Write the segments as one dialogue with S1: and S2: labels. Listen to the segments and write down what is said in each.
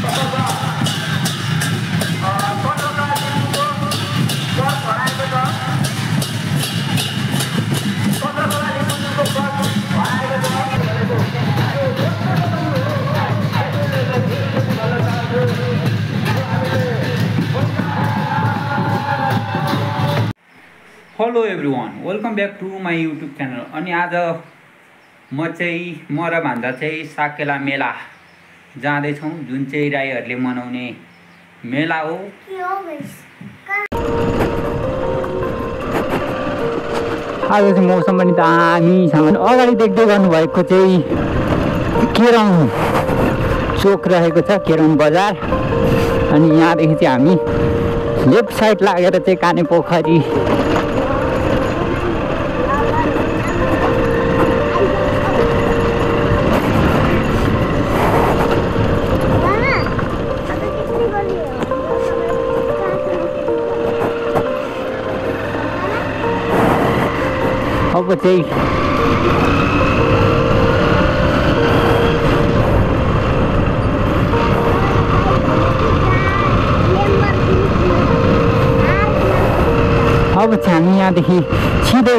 S1: Hello everyone, welcome back to my YouTube channel. अनि आज म र भान्जा चाहिँ साकेला मेला जाँदैछौँ, जुन चाहिँ राईहरूले मनाउने मेला हो। आज चाहिँ मौसम पनि दामीसँग अगाडि देख्दै गर्नुभएको चाहिँ केरङ चोक रहेको छ, केरङ बजार। अनि यहाँदेखि चाहिँ हामी लेफ्ट साइड लागेर चाहिँ काने पोखरी अब चाहिँ हामी यहाँदेखि सिधै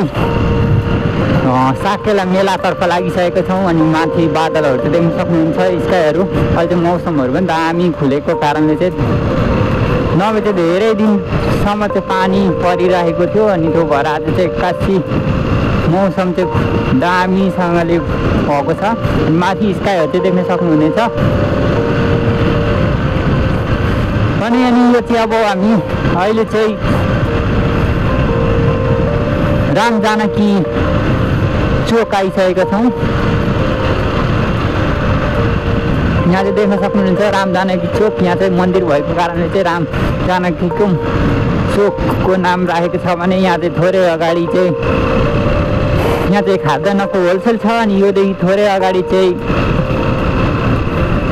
S1: साकेला मेलातर्फ लागिसकेका छौँ। अनि माथि बादलहरू चाहिँ देख्न सक्नुहुन्छ, स्काईहरू। अहिले चाहिँ मौसमहरू पनि दामी खुलेको कारणले चाहिँ नभए चाहिँ धेरै दिनसम्म चाहिँ पानी परिरहेको थियो। अनि त्यो भएर आज चाहिँ एक्कासी मौसम चाहिँ दामीसँगले भएको छ। माथि स्काईहरू चाहिँ देख्न सक्नुहुनेछ। अनि यो चाहिँ अब हामी अहिले चाहिँ राम जानकी चोक आइसकेका छौँ। यहाँ चाहिँ देख्न सक्नुहुन्छ राम जानकी चोक। यहाँ चाहिँ मन्दिर भएको कारणले चाहिँ राम जानकीको चोकको नाम राखेको छ भने यहाँ चाहिँ थोरै अगाडि चाहिँ यहाँ चाहिँ खाद्यान्नको होलसेल छ। अनि योदेखि थोरै अगाडि चाहिँ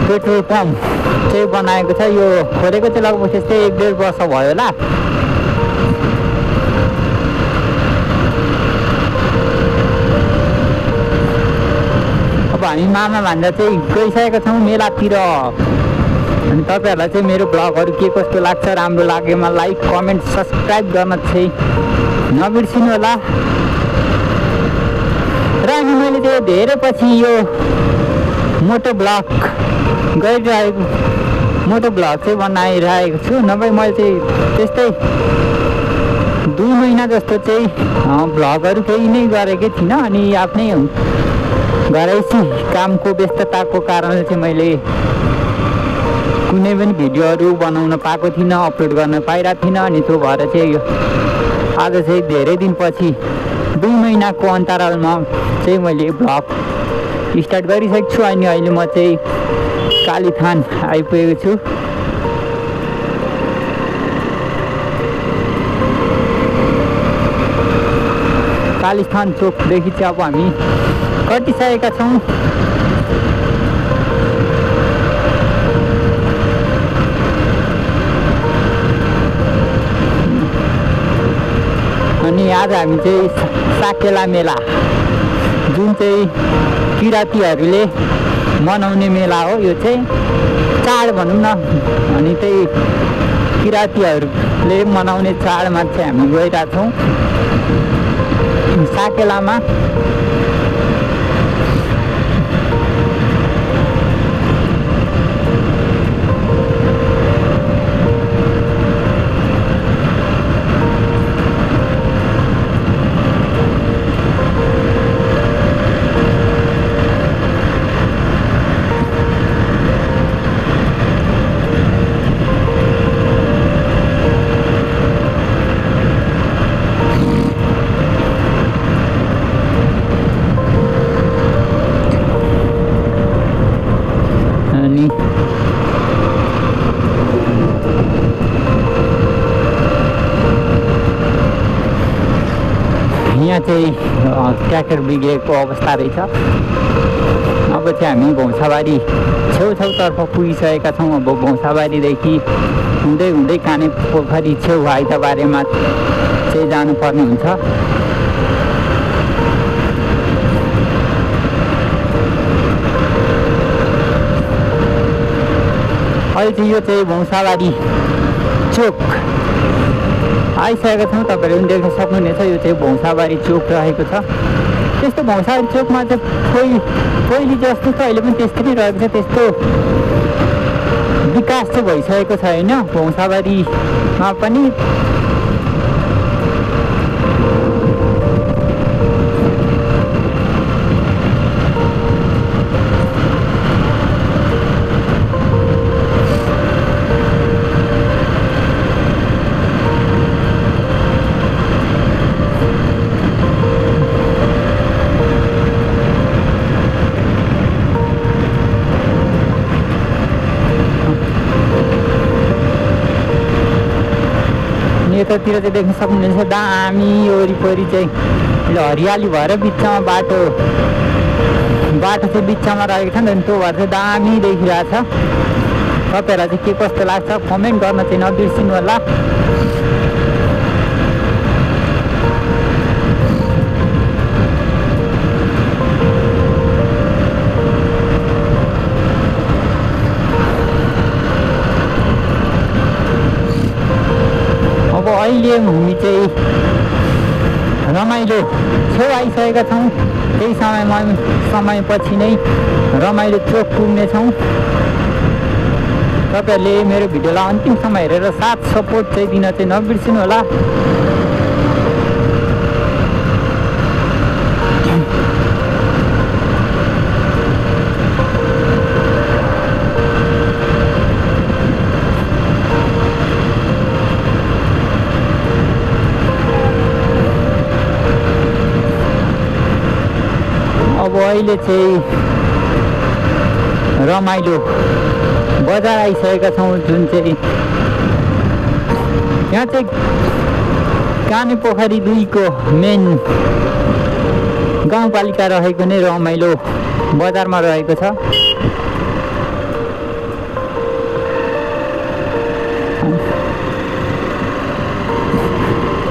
S1: पेट्रोल पम्प चाहिँ बनाएको छ। यो खोलेको चाहिँ लगभग त्यस्तै 1-1.5 वर्ष भयो होला। अब हामी मामा भान्जा चाहिँ गइसकेका छौँ मेलातिर। अनि तपाईँहरूलाई चाहिँ मेरो ब्लगहरू के कस्तो लाग्छ, राम्रो लागेमा लाइक, कमेन्ट, सब्सक्राइब गर्न चाहिँ नबिर्सिनु होला। र अनि मैले चाहिँ धेरै पछि यो मोटो ब्लग चाहिँ बनाइरहेको छु। नभए मैले चाहिँ त्यस्तै 2 महिना जस्तो चाहिँ ब्लगहरू केही नै गरेकै थिइनँ। अनि आफ्नै घरैसी कामको व्यस्तताको कारणले चाहिँ मैले कुनै पनि भिडियोहरू बनाउन पाएको थिइनँ, अपलोड गर्न पाइरहेको थिइनँ। अनि त्यो भएर चाहिँ आज चाहिँ धेरै दिनपछि 2 महिनाको अन्तरालमा चाहिँ मैले ब्लग स्टार्ट गरिसकेको छु। अनि अहिले म चाहिँ कालीथान आइपुगेको छु। कालीथान चोकदेखि चाहिँ अब हामी कटिसकेका छौँ। अनि आज हामी चाहिँ साकेला मेला, जुन चाहिँ किराँतीहरूले मनाउने मेला हो। यो चाहिँ चाड भनौँ न। अनि त्यही किराँतीहरूले मनाउने चाडमा चाहिँ हामी गइरहेछौँ साकेलामा। यहाँ चाहिँ ट्र्याक्टर बिग्रेको अवस्था रहेछ। अब चाहिँ हामी भौँसाबारी छेउछाउतर्फ पुगिसकेका छौँ। अब भौँसाबारीदेखि हुँदै हुँदै काने पोखरी छेउ आइतबारेमा चाहिँ जानुपर्ने हुन्छ। अहिले चाहिँ यो चाहिँ भौसाबारी चोक आइसकेका छौँ। तपाईँहरूले पनि देख्न सक्नुहुनेछ यो चाहिँ भौसाबारी चोक रहेको छ। त्यस्तो भौसाबारी चोकमा चाहिँ पहिले जस्तो त अहिले पनि त्यस्तै नै रहेको छ। त्यस्तो विकास चाहिँ भइसकेको छ होइन भौसाबारीमा पनि। यतातिर चाहिँ देख्न सक्नुहुनेछ दामी वरिपरि चाहिँ हरियाली भएर बिचमा बाटो चाहिँ बिचमा रहेको छ नि त्यो भएर चाहिँ दामी देखिरहेछ। तपाईँहरूलाई चाहिँ के कस्तो लाग्छ कमेन्ट गर्न चाहिँ नबिर्सिनु होला। अहिले हामी चाहिँ रमाइलो छेउ आइसकेका छौँ। त्यही समयपछि नै रमाइलो चोक पुग्नेछौँ। तपाईँहरूले मेरो भिडियोलाई अन्तिमसम्म हेरेर साथ सपोर्ट चाहिँ दिन चाहिँ नबिर्सिनु होला। अहिले चाहिँ रमाइलो बजार आइसकेका छौँ जुन चाहिँ यहाँ चाहिँ कानेपोखरी 2 को मेन गाउँपालिका रहेको नै रमाइलो बजारमा रहेको छ।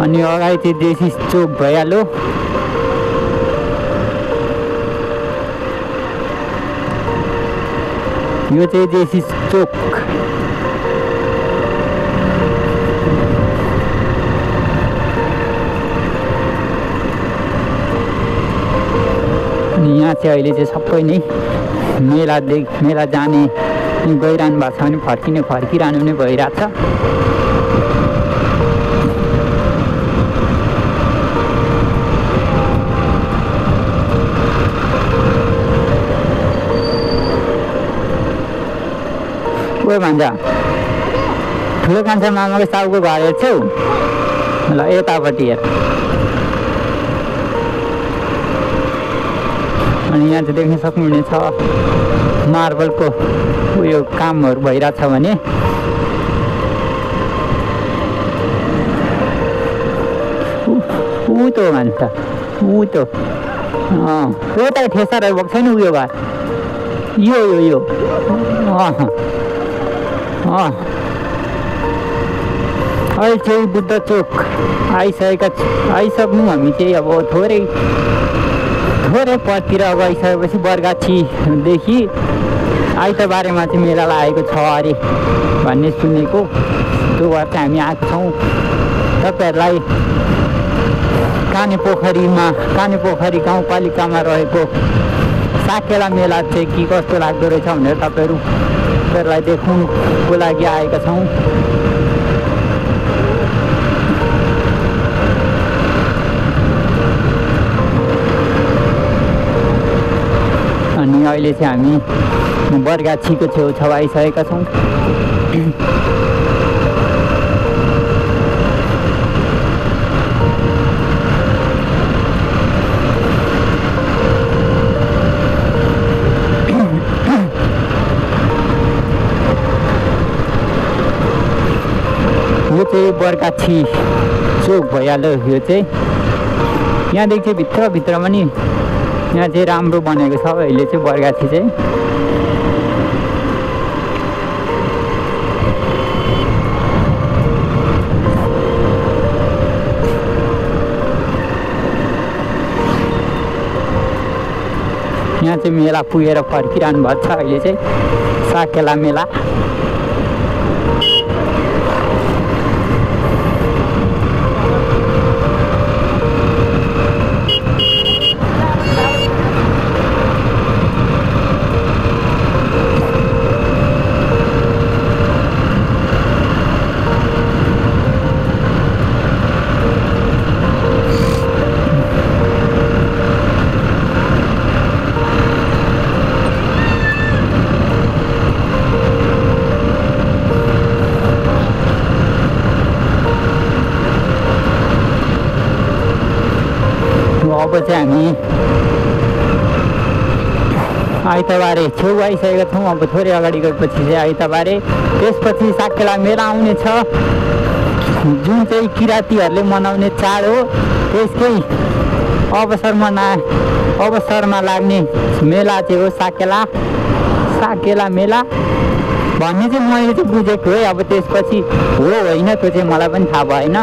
S1: अनि अगाडि चाहिँ देशी चोक भइहाल्यो। यो चाहिँ देशी चोक। अनि यहाँ चाहिँ अहिले चाहिँ सबै नै मेला जाने गइरहनु भएको छ भने फर्किरहनु नै भइरहेछ। ओ भन्छ ठुलो कान्छा मामाको साउको घर हेर्छौ ल यतापट्टि हेर। अनि यहाँ चाहिँ देख्न सक्नुहुनेछ मार्बलको उयो कामहरू भइरहेछ भने ऊ त भन्छ ऊ त त ठेसारहरू भएको छैन उयो घर यो अहिले चाहिँ बुद्ध चोक आइसक्नु हामी चाहिँ अब थोरै पतिर गइसकेपछि बरगाछीदेखि आइतबारेमा चाहिँ मेला लागेको छ अरे भन्ने सुनेको। त्यो भएर चाहिँ हामी आएको छौँ। तपाईँहरूलाई कानेपोखरी गाउँपालिकामा रहेको साकेला मेला चाहिँ के कस्तो लाग्दो रहेछ भनेर तपाईँहरूलाई देखाउनुको लागि आएका छौँ। अनि अहिले चाहिँ हामी बरगाछीको छेउछाउ आइसकेका छौँ। यो चाहिँ बरगाछी चोक भइहाल्यो। यो चाहिँ यहाँदेखि चाहिँ भित्रभित्रमा नि यहाँ चाहिँ राम्रो बनेको छ अहिले चाहिँ बरगाछी चाहिँ। यहाँ चाहिँ मेला पुगेर फर्किरहनु भएको छ अहिले चाहिँ साकेला मेला। मेलाको चाहिँ हामी आइतबारे छेउ आइसकेका छौँ। अब थोरै अगाडि गएपछि चाहिँ आइतबारे, त्यसपछि साकेला मेला आउनेछ जुन चाहिँ किराँतीहरूले मनाउने चाड हो। त्यसकै अवसरमा लाग्ने मेला चाहिँ हो साकेला मेला भन्ने चाहिँ मैले चाहिँ बुझेको है। अब त्यसपछि हो होइन त्यो चाहिँ मलाई पनि थाहा भएन।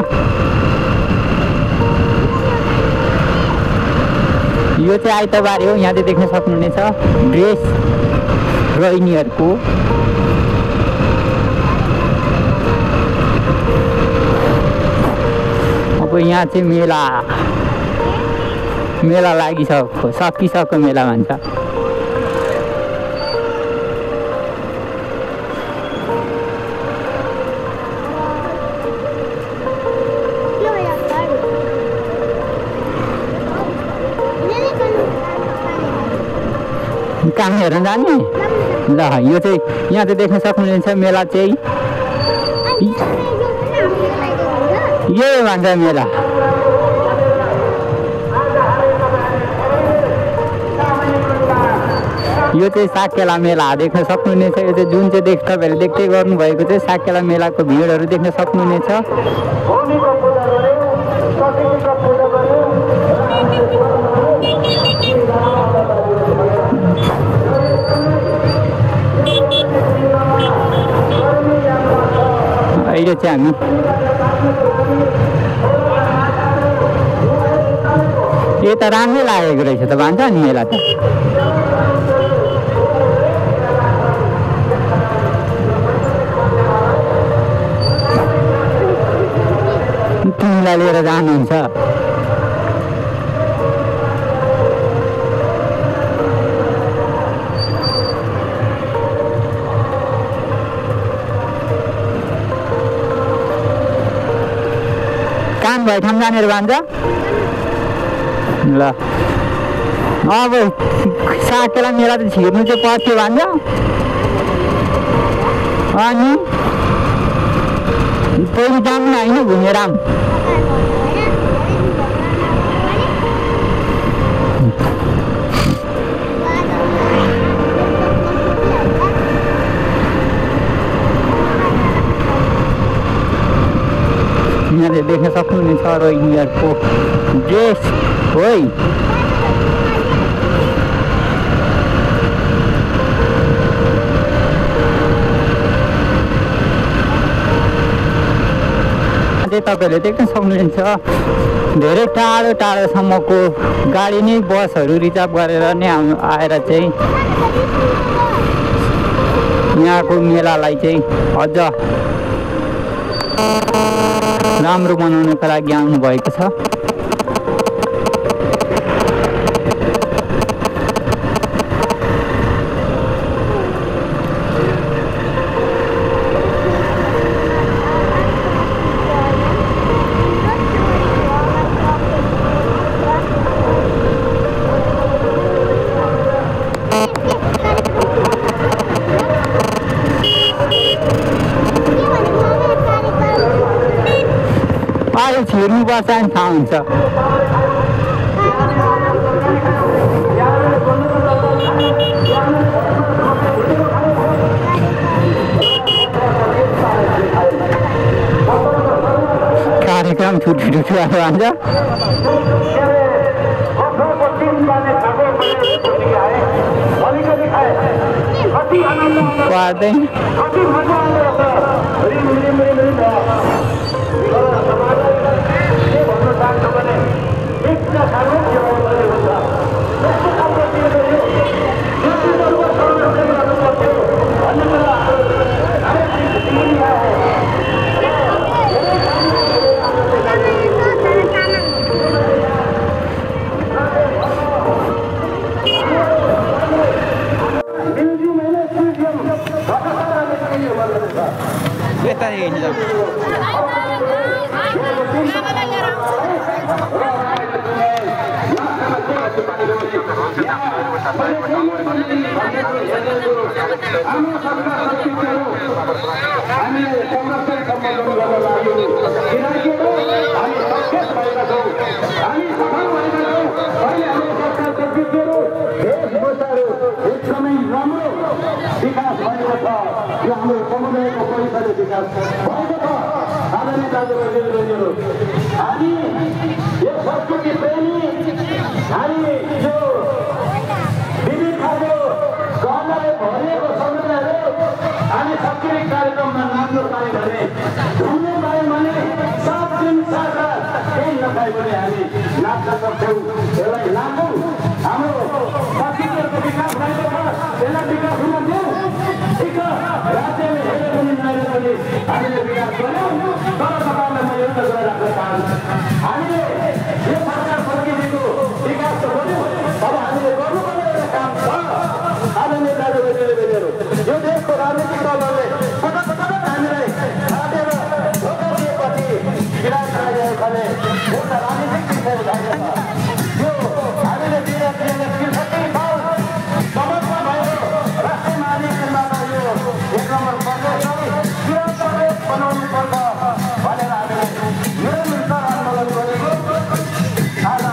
S1: यो चाहिँ आइतबार हो। यहाँ चाहिँ देख्न सक्नुहुनेछ ड्रेस रोइनीहरूको। अब यहाँ चाहिँ मेला सकिसक्यो मेला भन्छ। कहाँ हेर्न जाने ल। यो चाहिँ यहाँ चाहिँ देख्न सक्नुहुनेछ मेला चाहिँ यो भन्छ मेला। यो चाहिँ साकेला मेला देख्न सक्नुहुनेछ। यो चाहिँ जुन चाहिँ तपाईँहरूले देख्दै गर्नुभएको चाहिँ साकेला मेलाको भिडहरू देख्न सक्नुहुनेछ। अहिले चाहिँ हामी यो त राम्रै लागेको रहेछ त भन्छ नि मेला त। तिमीलाई लिएर जानुहुन्छ? काम भए ठाउँ जानेर भन्छ ल। अब साकेला मेला त छिर्नु चाहिँ पर्थ्यो भन्छ। अनि पहिले जानु होइन घुमेर आऊँ। यहाँले देख्न सक्नुहुनेछ रोइनीहरूको ड्रेस हो। तपाईँहरूले देख्न सक्नुहुन्छ धेरै टाढोसम्मको गाडी नै बसहरू रिजर्भ गरेर नै आएर चाहिँ यहाँको मेलालाई चाहिँ अझ राम्रो बनाउनको लागि आउनु भएको छ। छिर्नुपर्छ नि थाहा हुन्छ। कार्यक्रम छुट्टी भन्छ। पर्दैन यता हिँड्छ। हामी
S2: अहिले हाम्रो सरकारको विज्ञहरू वेशभूषाहरू एकदमै राम्रो विकास भएको छ। यो हाम्रो समुदायको परिसरले विकास भएको छ। आदरणीय दाजुभाइ दिदीबहिनीहरू, हामी यो संस्कृति प्रेमी, हामी यो विविध खालको गहनाले भरिएको समुदायहरू हामी सांस्कृतिक कार्यक्रममा नाच्नु पायौँ भने, घुम्नु पायौँ भने 7 दिन 7 रात केही नखाइ भने हामी नाच्न सक्छौँ। यसलाई नाचौँ। हाम्रो संस्कृतिको विकास भएको छ, यसलाई विकास हुन दिउँ। ठिक छ, राज्यले हेरे पनि नहेरे पनि हामीले विकास गऱ्यौँ। तर तपाईँलाई म एउटा कुरा राख्न चाहन्छु, हामीले यो सरकार फर्किनेको विकास त गऱ्यौँ, अब हामीले गर्नुपर्ने एउटा काम छ। आदरणीय दाजुभाइ दिदीबहिनीहरू, यो देशको राजनीतिक दलहरूले पटक पटक हामीलाई छाटेर धोका दिएपछि विराट राजेले एउटा राजनीतिक विषय उठाएको छ। यो हामीले दिनदिनै त्रिसठी साल समर्पण भएको राष्ट्रिय महाधिवेशनबाट यो 1 नम्बर प्रदेशलाई निरन्तरता बनाउनु पर्छ भनेर हामीले निरन्तर आन्दोलन गरेको। आज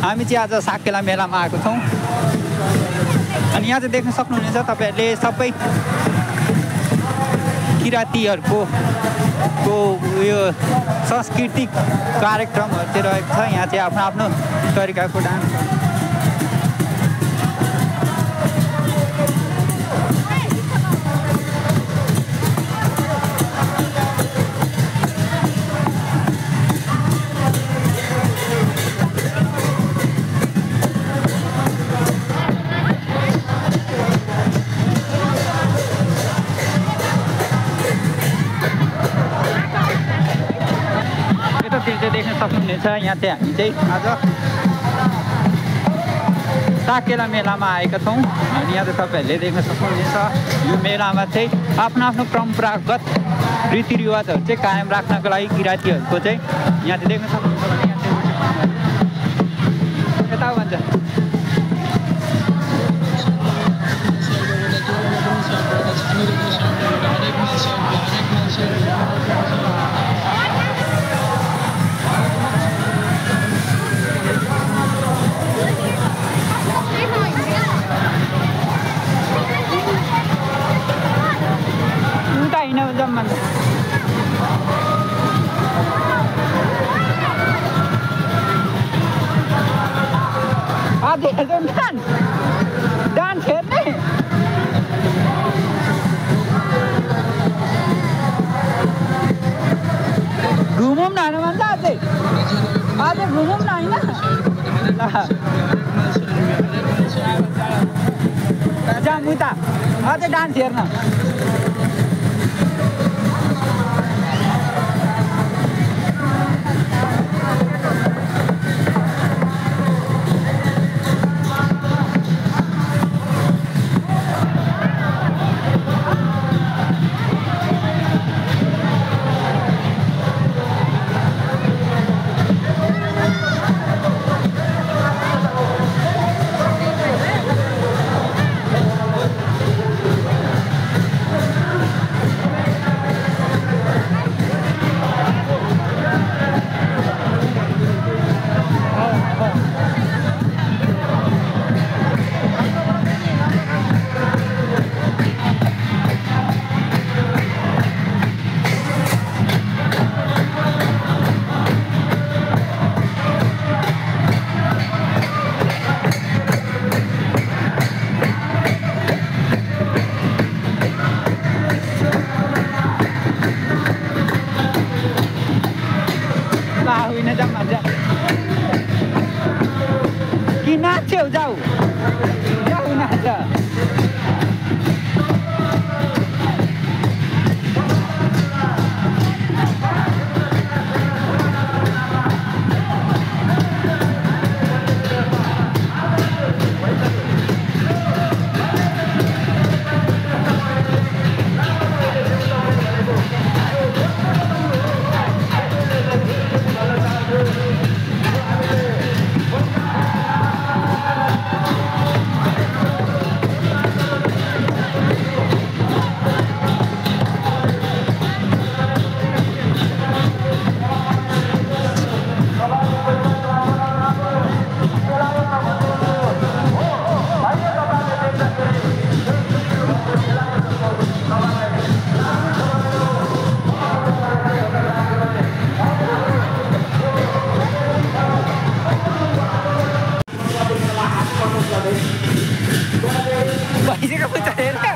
S1: हामी चाहिँ आज साकेला मेलामा आएको छौँ अनि यहाँ चाहिँ देख्न सक्नुहुनेछ तपाईँहरूले सबै किराँतीहरूको उयो सांस्कृतिक कार्यक्रमहरू चाहिँ रहेको छ। यहाँ चाहिँ आफ्नो आफ्नो तरिकाको डान्स देख्न सक्नुहुनेछ। यहाँ चाहिँ हामी चाहिँ आज साकेला मेलामा आएका छौँ अनि यहाँ चाहिँ तपाईँहरूले देख्न सक्नुहुनेछ। यो मेलामा चाहिँ आफ्नो आफ्नो परम्परागत रीतिरिवाजहरू चाहिँ कायम राख्नको लागि किराँतीहरूको चाहिँ यहाँ चाहिँ देख्न सक्नुहुन्छ भने यहाँ चाहिँ यता भन्छ जम्मा डान्स हेर्ने घुमौँ न होइन भन्छ अझै घुमौँ न होइन जाऊँ उता अझै डान्स हेर्न हो जाऊ जाऊ नाच पैसे का